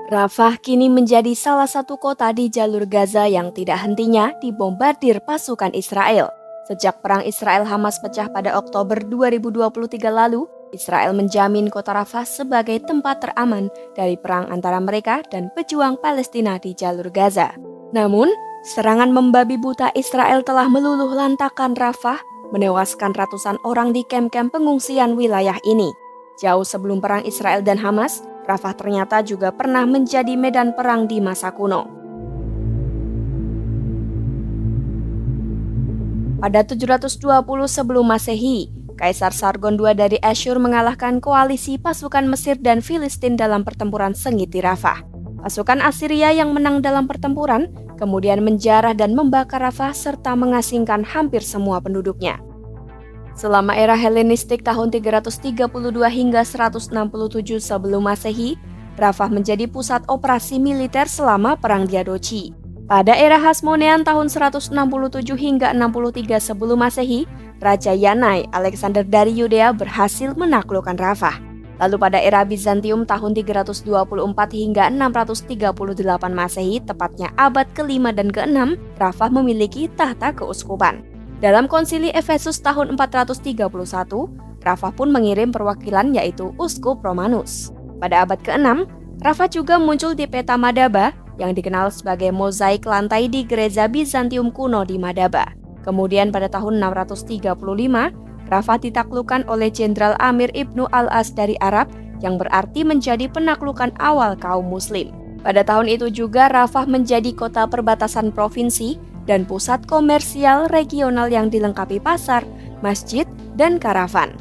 Rafah kini menjadi salah satu kota di jalur Gaza yang tidak hentinya dibombardir pasukan Israel. Sejak perang Israel-Hamas pecah pada Oktober 2023 lalu, Israel menjamin kota Rafah sebagai tempat teraman dari perang antara mereka dan pejuang Palestina di jalur Gaza. Namun, serangan membabi buta Israel telah meluluh lantakan Rafah, menewaskan ratusan orang di kamp-kamp pengungsian wilayah ini. Jauh sebelum perang Israel dan Hamas, Rafah ternyata juga pernah menjadi medan perang di masa kuno. Pada 720 sebelum Masehi, Kaisar Sargon II dari Asyur mengalahkan koalisi pasukan Mesir dan Filistin dalam pertempuran sengit di Rafah. Pasukan Assyria yang menang dalam pertempuran kemudian menjarah dan membakar Rafah serta mengasingkan hampir semua penduduknya. Selama era Helenistik tahun 332 hingga 167 sebelum Masehi, Rafah menjadi pusat operasi militer selama Perang Diadochi. Pada era Hasmonean tahun 167 hingga 63 sebelum Masehi, Raja Yanai Alexander dari Yudea berhasil menaklukkan Rafah. Lalu pada era Bizantium tahun 324 hingga 638 Masehi, tepatnya abad ke-5 dan ke-6, Rafah memiliki tahta keuskupan. Dalam konsili Efesus tahun 431, Rafah pun mengirim perwakilan yaitu Uskup Romanus. Pada abad ke-6, Rafah juga muncul di peta Madaba yang dikenal sebagai mozaik lantai di gereja Bizantium kuno di Madaba. Kemudian pada tahun 635, Rafah ditaklukkan oleh Jenderal Amir Ibnu Al-As dari Arab yang berarti menjadi penaklukan awal kaum muslim. Pada tahun itu juga Rafah menjadi kota perbatasan provinsi dan pusat komersial regional yang dilengkapi pasar, masjid, dan karavan.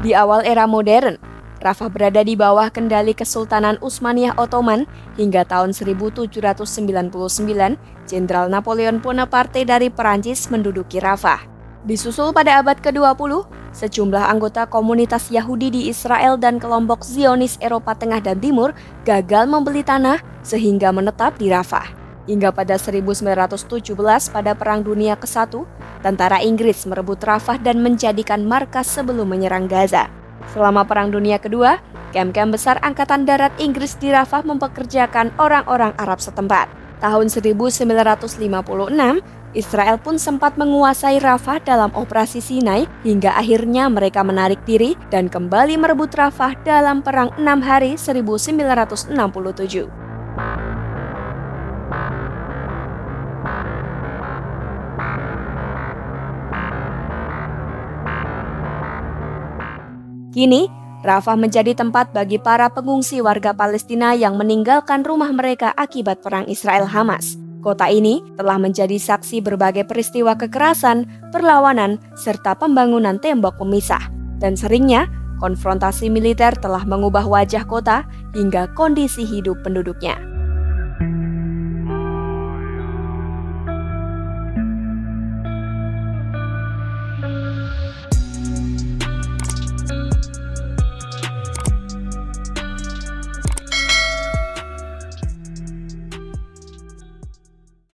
Di awal era modern, Rafah berada di bawah kendali Kesultanan Utsmaniyah Ottoman hingga tahun 1799, Jenderal Napoleon Bonaparte dari Perancis menduduki Rafah. Disusul pada abad ke-20, sejumlah anggota komunitas Yahudi di Israel dan kelompok Zionis Eropa Tengah dan Timur gagal membeli tanah sehingga menetap di Rafah. Hingga pada 1917 pada Perang Dunia ke-1, tentara Inggris merebut Rafah dan menjadikan markas sebelum menyerang Gaza. Selama Perang Dunia Kedua, kamp-kamp besar Angkatan Darat Inggris di Rafah mempekerjakan orang-orang Arab setempat. Tahun 1956, Israel pun sempat menguasai Rafah dalam operasi Sinai hingga akhirnya mereka menarik diri dan kembali merebut Rafah dalam Perang 6 Hari 1967. Kini, Rafah menjadi tempat bagi para pengungsi warga Palestina yang meninggalkan rumah mereka akibat perang Israel-Hamas. Kota ini telah menjadi saksi berbagai peristiwa kekerasan, perlawanan, serta pembangunan tembok pemisah. Dan seringnya, konfrontasi militer telah mengubah wajah kota hingga kondisi hidup penduduknya.